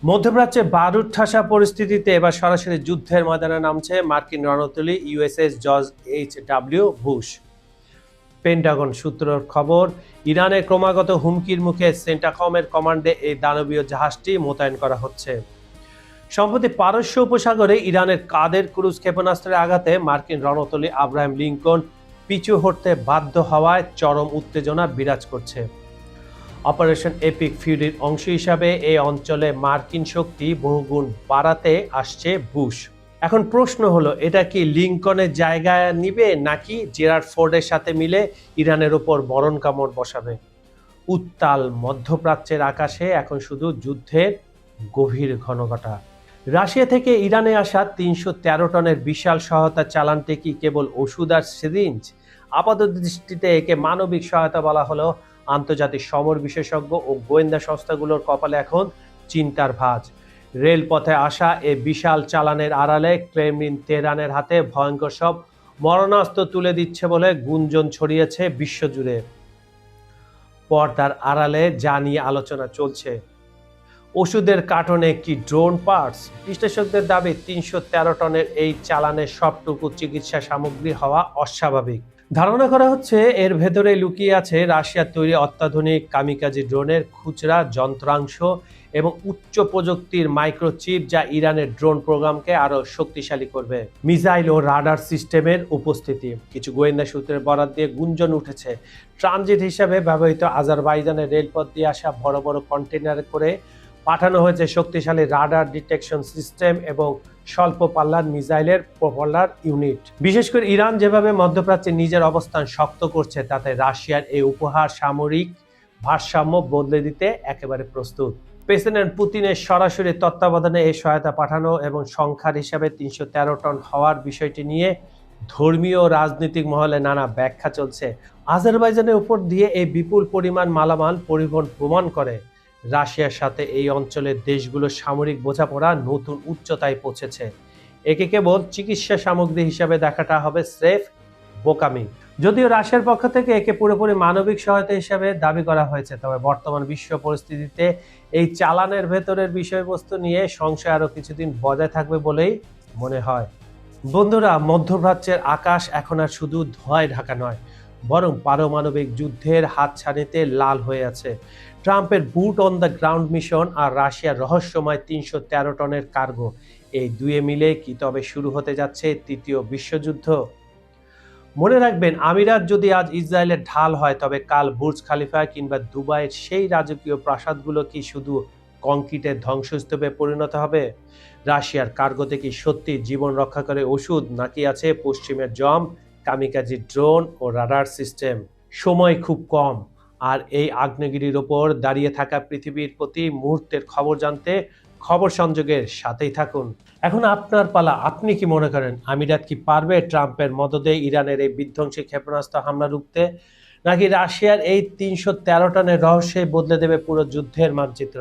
মধ্যপ্রাচ্যে বারুদ ঠাসা পরিস্থিতিতে এবার সরাসরি যুদ্ধের ময়দানে নামছে মার্কিন রণতরী USS George HW. Bush. Pentagon সূত্রের খবর, ইরানের ক্রমাগত হুমকির মুখে সেন্টাকমের কমান্ডে এই দানবীয় জাহাজটি মোতায়েন করা হচ্ছে। সম্প্রতি পারস্য উপসাগরে ইরানের কাদের ক্রুজ ক্ষেপণাস্ত্রের আঘাতে মার্কিন রণতরী আব্রাহাম লিঙ্কন পিছু হটতে বাধ্য হওয়ায় চরম উত্তেজনা বিরাজ করছে। অপারেশন এপিক ফিউরির অংশ হিসাবে এই অঞ্চলে মার্কিন শক্তি বহুগুণ বাড়াতে আসছে বুশ। এখন প্রশ্ন হলো, এটা কি লিঙ্কনের জায়গা নিবে নাকি জেরার্ড ফোর্ডের সাথে মিলে ইরানের উপর মরণ কামড় বসাবে? উত্তাল মধ্যপ্রাচ্যের আকাশে এখন শুধু যুদ্ধের গভীর ঘনঘটা। রাশিয়া থেকে ইরানে আসা ৩১৩ টনের বিশাল সহায়তা চালানটি কি কেবল ওষুধ আর সিরিঞ্জ? আপাত দৃষ্টিতে একে মানবিক সহায়তা বলা হলেও আন্তর্জাতিক সমর বিশেষজ্ঞ ও গোয়েন্দা সংস্থাগুলোর কপালে এখন চিন্তার ভাঁজ। রেলপথে আসা এ বিশাল চালানের আড়ালে ক্রেমলিন তেহরানের হাতে ভয়ঙ্কর সব মরণাস্ত্র তুলে দিচ্ছে বলে গুঞ্জন ছড়িয়েছে বিশ্বজুড়ে। পর্দার আড়ালে যা নিয়ে আলোচনা চলছে, ওষুধের কার্টনে কি ড্রোন পার্টস? বিশ্লেষকদের দাবি ৩১৩ টনের এই চালানের সবটুকু চিকিৎসা সামগ্রী হওয়া অস্বাভাবিক। ধারণা করা হচ্ছে এর ভেতরে লুকিয়ে আছে রাশিয়ার তৈরি অত্যাধুনিক কামিকাজি ড্রোনের খুচরা যন্ত্রাংশ এবং উচ্চ প্রযুক্তির মাইক্রোচিপ, যা ইরানের ড্রোন প্রোগ্রামকে আরো শক্তিশালী করবে। মিসাইল ও রাডার সিস্টেমের উপস্থিতি। কিছু গোয়েন্দা সূত্রের বরাত দিয়ে গুঞ্জন উঠেছে ট্রানজিট হিসাবে ব্যবহৃত আজারবাইজানের রেলপথ দিয়ে আসা বড় বড় কন্টেনারে করে পাঠানো হয়েছে শক্তিশালী রাডার ডিটেকশন সিস্টেম এবং স্বল্প পাল্লার মিসাইলের প্রপেলার ইউনিট। বিশেষ করে ইরান যেভাবে মধ্যপ্রাচ্যে নিজের অবস্থান শক্ত করছে, তাতে রাশিয়ার এই উপহার সামরিক ভারসাম্য বদলে দিতে একেবারে প্রস্তুত। প্রেসিডেন্ট পুতিনের সরাসরি তত্ত্বাবধানে এই সহায়তা পাঠানো এবং সংখ্যার হিসাবে ৩১৩ টন হওয়ার বিষয়টি নিয়ে ধর্মীয় ও রাজনৈতিক মহলে নানা ব্যাখ্যা চলছে। আজারবাইজানের উপর দিয়ে এই বিপুল পরিমাণ মালামাল পরিবহন প্রমাণ করে রাশিয়ার সাথে এই অঞ্চলের দেশগুলোর সামরিক বোঝাপড়া নতুন উচ্চতায় পৌঁছেছে। একে কেবল চিকিৎসা সামগ্রী হিসাবে দেখাটা হবে স্রেফ বোকামি। যদিও রাশিয়ার পক্ষ থেকে একে পুরোপুরি মানবিক সহায়তা হিসাবে দাবি করা হয়েছে, তবে বর্তমান বিশ্ব পরিস্থিতিতে এই চালানের ভেতরের বিষয়বস্তু নিয়ে সংশয় আরও কিছুদিন বজায় থাকবে বলেই মনে হয়। বন্ধুরা, মধ্যপ্রাচ্যের আকাশ এখন আর শুধু ধোঁয়ায় ঢাকা নয়, বরং পারমাণবিক যুদ্ধের হাতছানিতে লাল হয়ে আছে। ট্রাম্পের বুট অন দ্য গ্রাউন্ড মিশন আর রাশিয়ার রহস্যময় ৩১৩ টনের কার্গো, এই দুয়ে মিলে কি তবে শুরু হতে যাচ্ছে তৃতীয় বিশ্বযুদ্ধ? মনে রাখবেন, আমিরাত যদি আজ ইসরায়েলের ঢাল হয়, তবে কাল বুর্জ খালিফা কিংবা দুবাইয়ের সেই রাজকীয় প্রাসাদগুলো কি শুধু কংক্রিটের ধ্বংসস্তূপে পরিণত হবে? রাশিয়ার কার্গোতে কি সত্যি জীবন রক্ষা করে ওষুধ, নাকি আছে পশ্চিমের জম, কামিকাজি ড্রোন ও রাডার সিস্টেম? সময় খুব কম, আর এই আগ্নেয়গিরির ওপর দাঁড়িয়ে থাকা পৃথিবীর প্রতি মুহূর্তের খবর জানতে খবর সংযোগের সাথেই থাকুন। এখন আপনার পালা। আপনি কি মনে করেন, আমিরাত কি পারবে ট্রাম্পের মদদে ইরানের এই বিধ্বংসী ক্ষেপণাস্ত্র হামলা রুখতে, নাকি রাশিয়ার এই ৩১৩ টনের রহস্যে বদলে দেবে পুরো যুদ্ধের মানচিত্র?